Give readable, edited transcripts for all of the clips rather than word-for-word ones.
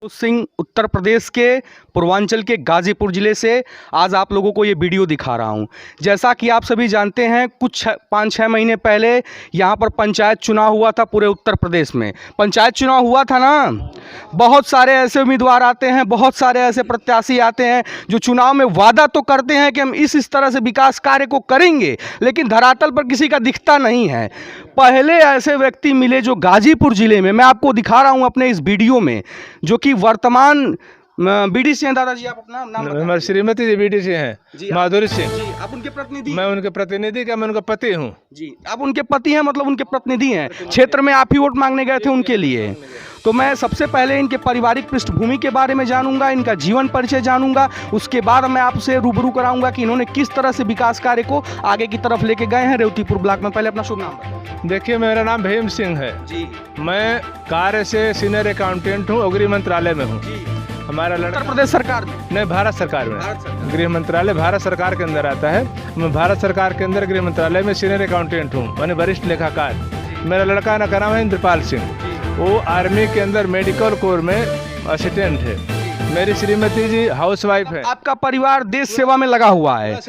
सिंह उत्तर प्रदेश के पूर्वांचल के गाजीपुर ज़िले से आज आप लोगों को ये वीडियो दिखा रहा हूँ। जैसा कि आप सभी जानते हैं, कुछ 5-6 महीने पहले यहाँ पर पंचायत चुनाव हुआ था। पूरे उत्तर प्रदेश में पंचायत चुनाव हुआ था ना। बहुत सारे ऐसे उम्मीदवार आते हैं, बहुत सारे ऐसे प्रत्याशी आते हैं जो चुनाव में वादा तो करते हैं कि हम इस तरह से विकास कार्य को करेंगे, लेकिन धरातल पर किसी का दिखता नहीं है। पहले ऐसे व्यक्ति मिले जो गाजीपुर ज़िले में, मैं आपको दिखा रहा हूँ अपने इस वीडियो में, जो कि वर्तमान बीडीसी हैं। दादाजी आप अपना नाम बताइए। श्रीमती जी बीडीसी हैं, माधुरी सिंह जी, आप उनके प्रतिनिधि? मैं उनके प्रतिनिधि क्या, मैं उनका पति हूँ जी। आप उनके पति हैं, मतलब उनके प्रतिनिधि हैं। क्षेत्र में आप ही वोट मांगने गए थे उनके लिए। तो मैं सबसे पहले इनके पारिवारिक पृष्ठभूमि के बारे में जानूंगा, इनका जीवन परिचय जानूंगा, उसके बाद मैं आपसे रूबरू कराऊंगा कि इन्होंने किस तरह से विकास कार्य को आगे की तरफ लेके गए हैं रेवतीपुर ब्लॉक में। पहले अपना शुभ नाम बताइए। देखिए, मेरा नाम भीम सिंह है जी। मैं कार्य से सीनियर अकाउंटेंट हूँ, गृह मंत्रालय में हूँ। हमारा उत्तर प्रदेश सरकार में? नहीं, भारत सरकार में। गृह मंत्रालय भारत सरकार के अंदर आता है। मैं भारत सरकार के अंदर गृह मंत्रालय में सीनियर अकाउंटेंट हूँ, मैंने वरिष्ठ लेखाकार। मेरा लड़का का नाम है इंद्रपाल सिंह, वो आर्मी के अंदर मेडिकल कोर में असिस्टेंट है। मेरी श्रीमती जी हाउसवाइफ है। आपका परिवार देश सेवा में लगा हुआ है,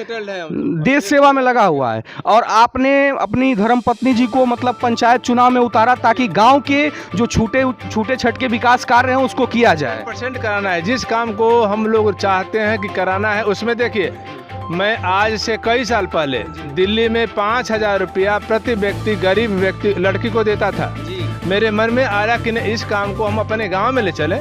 देश सेवा में लगा हुआ है, और आपने अपनी धर्मपत्नी जी को मतलब पंचायत चुनाव में उतारा ताकि गांव के जो छूटे छटके विकास कार्य हैं उसको किया जाए। 100% कराना है। जिस काम को हम लोग चाहते हैं कि कराना है, उसमें देखिए, मैं आज से कई साल पहले दिल्ली में 5,000 रुपया प्रति व्यक्ति, गरीब व्यक्ति लड़की को देता था। मेरे मन में आया कि नहीं, इस काम को हम अपने गांव में ले चले।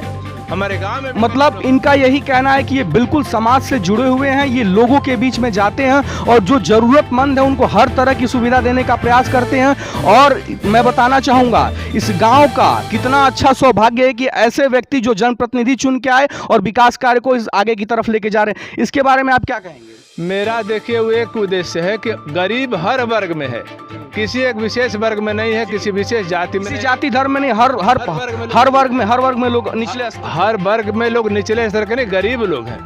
हमारे गांव में मतलब इनका यही कहना है कि ये बिल्कुल समाज से जुड़े हुए हैं, ये लोगों के बीच में जाते हैं और जो जरूरतमंद है उनको हर तरह की सुविधा देने का प्रयास करते हैं। और मैं बताना चाहूँगा, इस गांव का कितना अच्छा सौभाग्य है कि ऐसे व्यक्ति जो जनप्रतिनिधि चुन के आए और विकास कार्य को इस आगे की तरफ लेके जा रहे हैं। इसके बारे में आप क्या कहेंगे? मेरा देखिए वो एक उद्देश्य है कि गरीब हर वर्ग में है, किसी एक विशेष वर्ग में नहीं है, किसी विशेष जाति में, जाति धर्म में नहीं, हर वर्ग में लोग निचले, हर वर्ग में लोग निचले स्तर के नहीं, गरीब लोग हैं।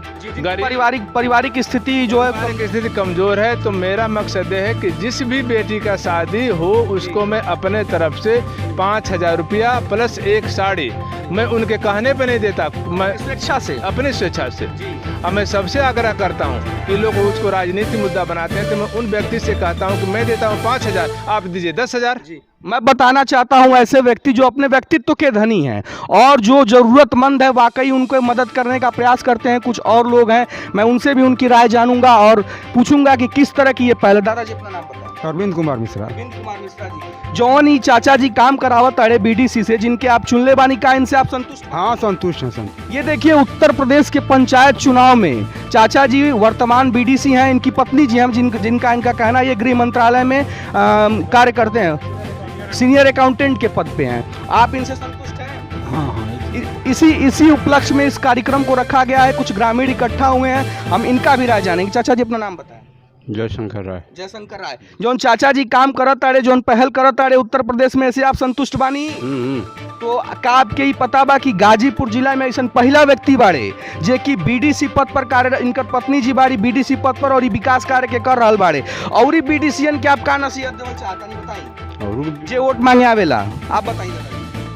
पारिवारिक स्थिति जो है, स्थिति कमजोर है। तो मेरा मकसद है कि जिस भी बेटी का शादी हो उसको मैं अपने तरफ से 5,000 रुपया प्लस एक साड़ी, मैं उनके कहने पे नहीं देता, मैं स्वेच्छा से, अपनी स्वेच्छा से। और मैं सबसे आग्रह करता हूँ कि लोग उसको राजनीतिक मुद्दा बनाते हैं, तो मैं उन व्यक्ति से कहता हूँ कि मैं देता हूँ 5,000, आप दीजिए 10,000। मैं बताना चाहता हूं, ऐसे व्यक्ति जो अपने व्यक्तित्व के धनी हैं और जो जरूरतमंद है वाकई उनको मदद करने का प्रयास करते हैं, कुछ और लोग हैं, मैं उनसे भी उनकी राय जानूंगा और पूछूंगा कि किस तरह की ये पहले। दादाजी अपना नाम बताएं। अरविंद कुमार मिश्रा। अरविंद कुमार मिश्रा जी, जौन ही चाचा जी काम करावत अड़े बीडीसी से, जिनके आप चुनले बानी, का इनसे आप संतुष्ट? हाँ, संतुष्ट हैं सर। ये देखिए, उत्तर प्रदेश के पंचायत चुनाव में चाचा जी वर्तमान बीडीसी हैं, इनकी पत्नी जी हैं जिनका इनका कहना ये गृह मंत्रालय में कार्य करते हैं, सीनियर अकाउंटेंट के पद पे हैं। आप इनसे संतुष्ट हैं? हाँ। इसी उपलक्ष्य में इस कार्यक्रम को रखा गया है। कुछ ग्रामीण इकट्ठा हुए हैं, हम इनका भी राय जानेंगे। चाचा जी अपना नाम बताएं। जयशंकर राय। जयशंकर राय, जौन चाचा जी काम करत आड़े, जौन पहल करत आड़े उत्तर प्रदेश में, ऐसे आप संतुष्ट बानी? तो का आपके ही पता बा कि गाजीपुर जिला में ऐसा पहला व्यक्ति बाड़े जे कि बीडीसी पद पर कार्य, इनकर पत्नी जी बाड़ी बीडीसी पद पर और विकास कार्य के कर रहल बाड़े। और बीडीसीएन के आप का नसीहत देवल चाहता नहीं बताई जे वोट मांगे आवेला? आप बताइए।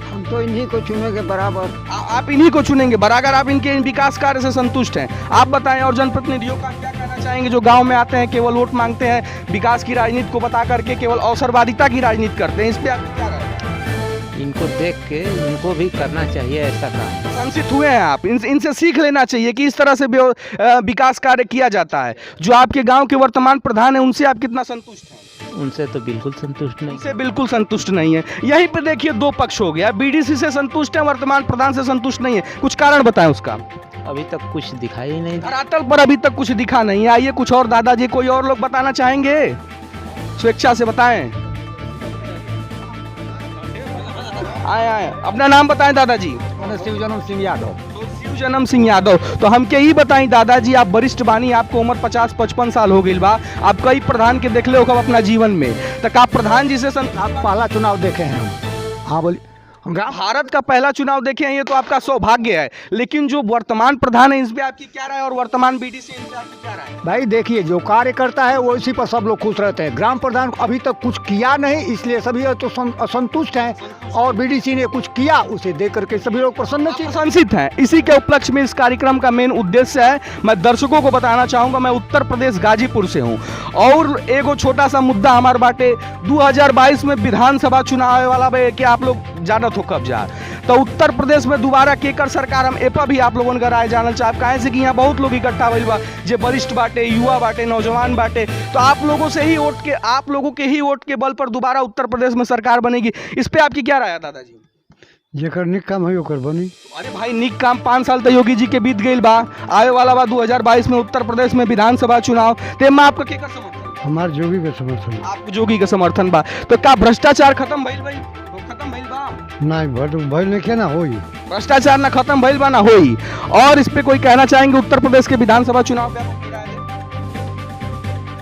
हम तो इन्हीं को चुनेंगे बराबर। आप इन्हीं को चुनेंगे बराबर, आप इनके इन विकास कार्य से संतुष्ट हैं? आप बताएं, और जनप्रतिनिधियों का क्या कहना चाहेंगे जो गांव में आते हैं, केवल वोट मांगते हैं, विकास की राजनीति को बता करके केवल अवसरवादिता की राजनीति करते हैं, इस पे आप क्या राय? इनको देख के इनको भी करना चाहिए ऐसा काम। प्रशंसित हुए हैं आप, इनसे सीख लेना चाहिए कि इस तरह से विकास कार्य किया जाता है। जो आपके गांव के वर्तमान प्रधान हैं उनसे आप कितना संतुष्ट हैं? उनसे तो बिल्कुल संतुष्ट नहीं। उनसे बिल्कुल संतुष्ट नहीं है। यहीं पे देखिए दो पक्ष हो गया, बीडीसी से संतुष्ट है, वर्तमान प्रधान से संतुष्ट नहीं है। कुछ कारण बताएं उसका। अभी तक कुछ दिखाई ही नहीं, धरातल पर अभी तक कुछ दिखा नहीं है। आइए कुछ और दादाजी, कोई और लोग बताना चाहेंगे? स्वेच्छा से बताएं। आए अपना नाम बताएं दादाजी। शिवजन्म सिंह यादव। शिवजन्म सिंह यादव, तो हम के ही बताएं दादाजी, आप वरिष्ठ बानी, आपको उम्र 50-55 साल हो गई बा, आप कई प्रधान के देख ले हो अपना जीवन में, तक आप प्रधान जी से आप पहला चुनाव देखे हैं हम। हाँ बोलिए। भारत का पहला चुनाव देखे हैं, ये तो आपका सौभाग्य है, लेकिन जो वर्तमान प्रधान है इस पे आपकी क्या राय है और वर्तमान बीडीसी इन पे आपकी क्या राय है? भाई देखिए, जो कार्य करता है वो इसी पर सब लोग खुश रहते हैं। ग्राम प्रधान अभी तक कुछ किया नहीं, इसलिए सभी तो असंतुष्ट हैं, और बीडीसी ने कुछ किया उसे देख करके सभी लोग प्रशंसित हैं। इसी के उपलक्ष्य में इस कार्यक्रम का मेन उद्देश्य है, मैं दर्शकों को बताना चाहूंगा, मैं उत्तर प्रदेश गाजीपुर से हूं और एगो छोटा सा मुद्दा हमारे बाटे 2022 में विधानसभा चुनाव आने वाला बे कि आप लोग जानत हो कब जा, तो उत्तर प्रदेश में दोबारा केकर सरकार, हम एपा भी आप लोगों का राय जानल चाहब, काहे से कि यहाँ बहुत लोग इकट्ठा भइल बा, जे वरिष्ठ बाटे, युवा बाटे, नौजवान बाटे, तो आप लोगों से ही आप लोगों के ही वोट के बल पर दोबारा उत्तर प्रदेश में सरकार बनेगी। इस पे आपकी क्या राय है दादाजी? जेकर निक काम है ओकर बनी। अरे भाई, निक काम 5 साल तो योगी जी के बीत गई बा, आए वाला बा 2022 में उत्तर प्रदेश में विधानसभा चुनाव, ते में आपका केकर समर्थन? हमार जोगी का समर्थन। आपको जोगी का समर्थन बा, तो का भ्रष्टाचार खत्म भइल भाई? खत्म भइल बा? नहीं भइल नहीं ना होई, भ्रष्टाचार ना खत्म भइल बा ना होई। और इस पे कोई कहना चाहेंगे उत्तर प्रदेश के विधानसभा चुनाव पे आपकी राय है?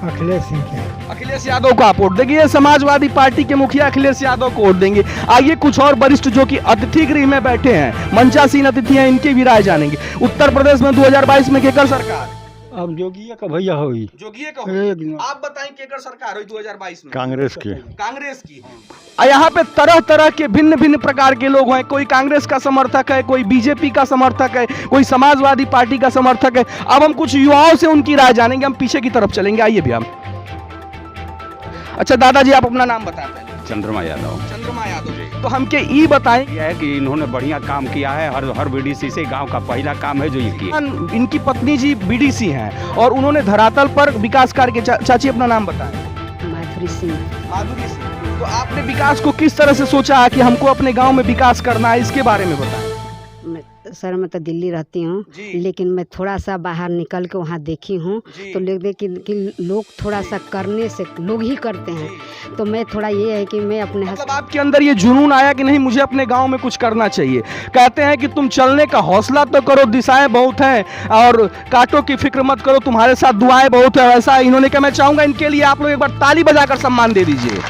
अखिलेश सिंह के, अखिलेश यादव को आप वोट देंगे? ये समाजवादी पार्टी के मुखिया अखिलेश यादव को वोट देंगे। आइए कुछ और वरिष्ठ जो कि अतिथि गृह में बैठे हैं, मंचासीन अतिथि हैं, इनकी भी राय जानेंगे। उत्तर प्रदेश में 2022 में केकर सरकार? अब जोगी का भैया होई, जोगी का होई। आप बताएं केकर सरकार हुई 2022 में? कांग्रेस की। कांग्रेस की। यहाँ पे तरह तरह के भिन्न भिन्न प्रकार के लोग हैं, कोई कांग्रेस का समर्थक है, कोई बीजेपी का समर्थक है, कोई समाजवादी पार्टी का समर्थक है। अब हम कुछ युवाओं से उनकी राय जानेंगे, हम पीछे की तरफ चलेंगे, आइए भी हम। अच्छा दादाजी, आप अपना नाम बताएं पहले। चंद्रमा यादव। चंद्रमा यादव, तो हमके ई बताएं, यह है कि इन्होंने बढ़िया काम किया है, हर बीडीसी से गांव का पहला काम है जो ये किया। इनकी पत्नी जी बीडीसी हैं और उन्होंने धरातल पर विकास कार्य के चाची अपना नाम बताएं। माधुरी सिंह। माधुरी सिंह, तो आपने विकास को किस तरह से सोचा है कि हमको अपने गांव में विकास करना है, इसके बारे में बताएं। सर मैं तो दिल्ली रहती हूँ, लेकिन मैं थोड़ा सा बाहर निकल के वहाँ देखी हूँ, तो देखते कि लोग थोड़ा सा करने से लोग ही करते हैं, तो मैं थोड़ा ये है कि मैं अपने मतलब आपके अंदर ये जुनून आया कि नहीं मुझे अपने गांव में कुछ करना चाहिए। कहते हैं कि तुम चलने का हौसला तो करो, दिशाएं बहुत हैं, और कांटों की फिक्र मत करो, तुम्हारे साथ दुआएं बहुत है। ऐसा इन्होंने कहा, मैं चाहूंगा इनके लिए आप लोग एक बार ताली बजाकर सम्मान दे दीजिए।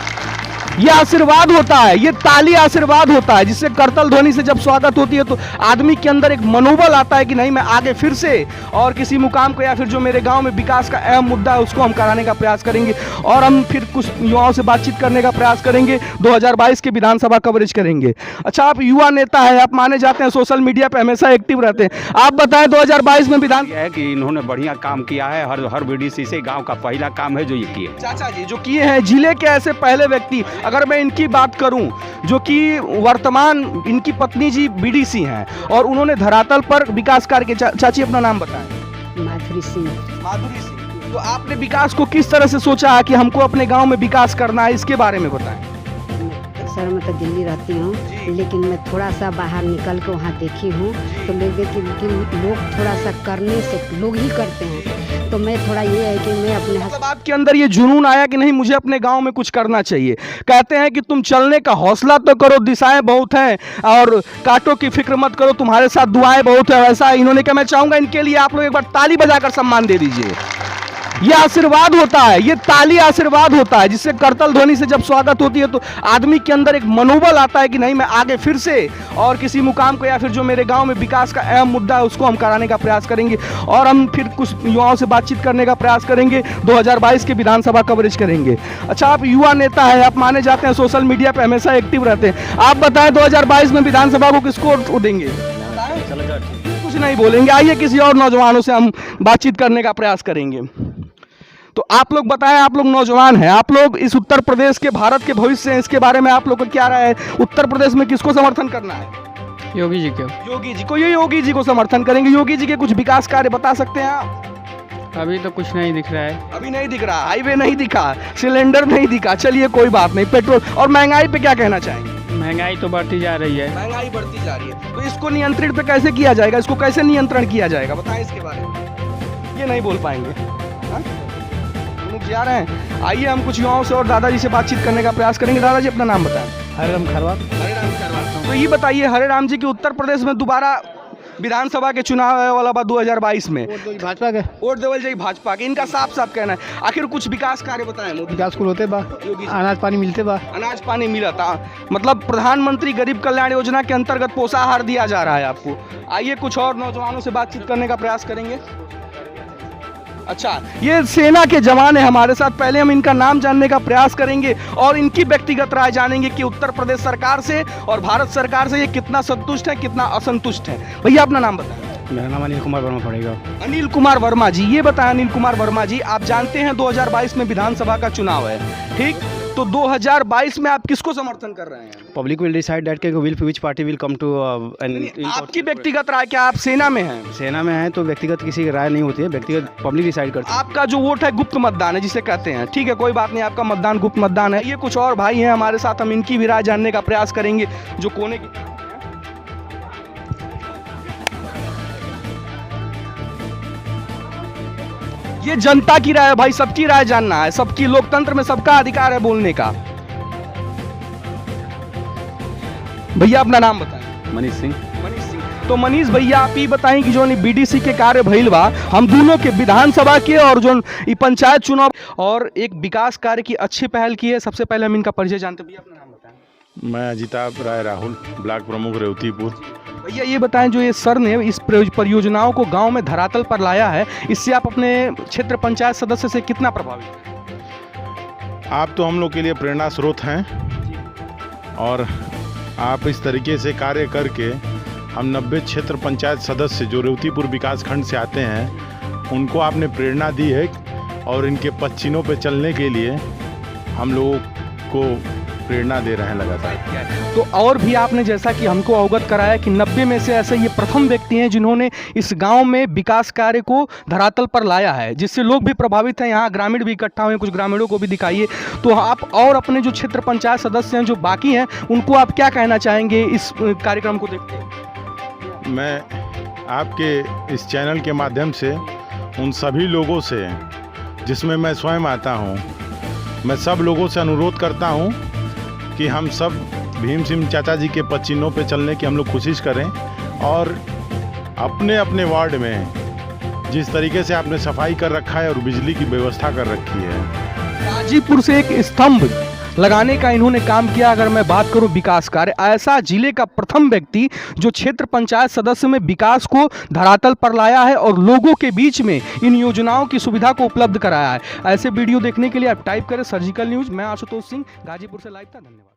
ये आशीर्वाद होता है, ये ताली आशीर्वाद होता है, जिससे करतल ध्वनि से जब स्वागत होती है तो आदमी के अंदर एक मनोबल आता है कि नहीं मैं आगे फिर से और किसी मुकाम को, या फिर जो मेरे गांव में विकास का अहम मुद्दा है उसको हम कराने का प्रयास करेंगे। और हम फिर कुछ युवाओं से बातचीत करने का प्रयास करेंगे, 2022 के विधानसभा कवरेज करेंगे। अच्छा, आप युवा नेता है, आप माने जाते हैं, सोशल मीडिया पर हमेशा एक्टिव रहते हैं, आप बताएं 2022 में विधान यह है कि इन्होंने बढ़िया काम किया है, हर बीडीसी से गाँव का पहला काम है जो ये किया। चाचा जी जो किए हैं, जिले के ऐसे पहले व्यक्ति, अगर मैं इनकी बात करूं, जो कि वर्तमान इनकी पत्नी जी बीडीसी हैं और उन्होंने धरातल पर विकास कार्य के चाची अपना नाम बताएं। माधुरी सिंह। माधुरी सिंह, तो आपने विकास को किस तरह से सोचा है कि हमको अपने गांव में विकास करना है, इसके बारे में बताएं। सर मैं तो दिल्ली रहती हूँ, लेकिन मैं थोड़ा सा बाहर निकल के वहाँ देखी हूँ, तो देखते कि लोग थोड़ा सा करने से लोग ही करते हैं, तो मैं थोड़ा ये है कि मैं अपने मतलब आपके अंदर ये जुनून आया कि नहीं मुझे अपने गांव में कुछ करना चाहिए। कहते हैं कि तुम चलने का हौसला तो करो, दिशाएं बहुत हैं, और कांटों की फिक्र मत करो, तुम्हारे साथ दुआएं बहुत है। ऐसा इन्होंने कहा, मैं चाहूंगा इनके लिए आप लोग एक बार ताली बजाकर सम्मान दे दीजिए। ये आशीर्वाद होता है, ये ताली आशीर्वाद होता है, जिससे करतल ध्वनि से जब स्वागत होती है तो आदमी के अंदर एक मनोबल आता है कि नहीं मैं आगे फिर से और किसी मुकाम को, या फिर जो मेरे गांव में विकास का अहम मुद्दा है उसको हम कराने का प्रयास करेंगे। और हम फिर कुछ युवाओं से बातचीत करने का प्रयास करेंगे, 2022 के विधानसभा कवरेज करेंगे। अच्छा, आप युवा नेता है, आप माने जाते हैं, सोशल मीडिया पर हमेशा एक्टिव रहते हैं, आप बताएं 2022 में विधानसभा को किसको वोट देंगे? कुछ नहीं बोलेंगे। आइए किसी और नौजवानों से हम बातचीत करने का प्रयास करेंगे। तो आप लोग बताएं, आप लोग नौजवान हैं, आप लोग इस उत्तर प्रदेश के भारत के भविष्य हैं, इसके बारे में आप लोग का क्या राय है? उत्तर प्रदेश में किसको समर्थन करना है? योगी जी को। योगी जी को, ये योगी जी को समर्थन करेंगे। योगी जी के कुछ विकास कार्य बता सकते हैं आप? अभी तो कुछ नहीं दिख रहा है। अभी नहीं दिख रहा, हाईवे नहीं दिखा, सिलेंडर नहीं दिखा, चलिए कोई बात नहीं। पेट्रोल और महंगाई पे क्या कहना चाहेंगे? महंगाई तो बढ़ती जा रही है। महंगाई बढ़ती जा रही है, तो इसको नियंत्रित पे कैसे किया जाएगा, इसको कैसे नियंत्रण किया जाएगा, बताएं इसके बारे में। ये नहीं बोल पाएंगे, जा रहे हैं। आइए हम कुछ युवाओं से और दादाजी से बातचीत करने का प्रयास करेंगे। दादाजी अपना नाम बताएं। हरे राम खरवार। हरे राम खरवार। तो ये बताइए, हरे राम जी की उत्तर प्रदेश में दोबारा विधानसभा के चुनाव आने वाला बा 2022 में भाजपा के वोट देवल जाई भाजपा के, इनका साफ साफ कहना है। आखिर कुछ विकास कार्य बताएं मोदी। विकास कुल होते बा, अनाज पानी मिलते बा। अनाज पानी मिला था, मतलब प्रधानमंत्री गरीब कल्याण योजना के अंतर्गत पोषाहार दिया जा रहा है आपको। आइए कुछ और नौजवानों से बातचीत करने का प्रयास करेंगे। अच्छा, ये सेना के जवान है हमारे साथ, पहले हम इनका नाम जानने का प्रयास करेंगे और इनकी व्यक्तिगत राय जानेंगे कि उत्तर प्रदेश सरकार से और भारत सरकार से ये कितना संतुष्ट है, कितना असंतुष्ट है। भैया अपना नाम बताएं। मेरा नाम अनिल कुमार वर्मा पड़ेगा। अनिल कुमार वर्मा जी, ये बताएं अनिल कुमार वर्मा जी, आप जानते हैं 2022 में विधानसभा का चुनाव है, ठीक? तो 2022 में आप किसको समर्थन कर रहे हैं? पब्लिक विल डिसाइड दैट के which party will come to आपकी व्यक्तिगत राय क्या, आप सेना में हैं? सेना में है तो व्यक्तिगत किसी की राय नहीं होती है, व्यक्तिगत पब्लिक डिसाइड करती है। आपका जो वोट है गुप्त मतदान है जिसे कहते हैं, ठीक है, कोई बात नहीं, आपका मतदान गुप्त मतदान है। ये कुछ और भाई हैं हमारे साथ, हम इनकी भी राय जानने का प्रयास करेंगे जो कोने की। ये जनता की राय है भाई, सबकी राय जानना है, सबकी, लोकतंत्र में सबका अधिकार है बोलने का। भैया अपना नाम बताएं। मनीष सिंह। मनीष सिंह, तो मनीष भैया आप ही बताएं कि जो बीडीसी के कार्य भइल बा, हम दोनों के विधानसभा के और जो पंचायत चुनाव और एक विकास कार्य की अच्छी पहल की है। सबसे पहले हम इनका परिचय जानते हैं। भैया अपना नाम बताएं। मैं अजिताभ राय राहुल, ब्लॉक प्रमुख रेवतीपुर। भैया ये बताएं, जो ये सर ने इस परियोजनाओं को गांव में धरातल पर लाया है, इससे आप अपने क्षेत्र पंचायत सदस्य से कितना प्रभावित हैं? आप तो हम लोग के लिए प्रेरणा स्रोत हैं और आप इस तरीके से कार्य करके हम 90 क्षेत्र पंचायत सदस्य जो रेवतीपुर विकास खंड से आते हैं उनको आपने प्रेरणा दी है और इनके पच्चीनों पे चलने के लिए हम लोगों को प्रेरणा दे रहे हैं लगातार। तो और भी आपने जैसा कि हमको अवगत कराया कि 90 में से ऐसे ये प्रथम व्यक्ति हैं जिन्होंने इस गांव में विकास कार्य को धरातल पर लाया है, जिससे लोग भी प्रभावित हैं। यहाँ ग्रामीण भी इकट्ठा हुए, कुछ ग्रामीणों को भी दिखाइए। तो आप और अपने जो क्षेत्र पंचायत सदस्य हैं जो बाकी हैं उनको आप क्या कहना चाहेंगे इस कार्यक्रम को देखते हैं? मैं आपके इस चैनल के माध्यम से उन सभी लोगों से, जिसमें मैं स्वयं आता हूँ, मैं सब लोगों से अनुरोध करता हूँ कि हम सब भीम सिंह चाचा जी के पच्चीनों पे चलने की हम लोग कोशिश करें और अपने अपने वार्ड में जिस तरीके से आपने सफाई कर रखा है और बिजली की व्यवस्था कर रखी है। गाजीपुर से एक स्तंभ लगाने का इन्होंने काम किया। अगर मैं बात करूं विकास कार्य, ऐसा जिले का प्रथम व्यक्ति जो क्षेत्र पंचायत सदस्य में विकास को धरातल पर लाया है और लोगों के बीच में इन योजनाओं की सुविधा को उपलब्ध कराया है। ऐसे वीडियो देखने के लिए आप टाइप करें सर्जिकल न्यूज़। मैं आशुतोष सिंह गाजीपुर से लाइव था। धन्यवाद।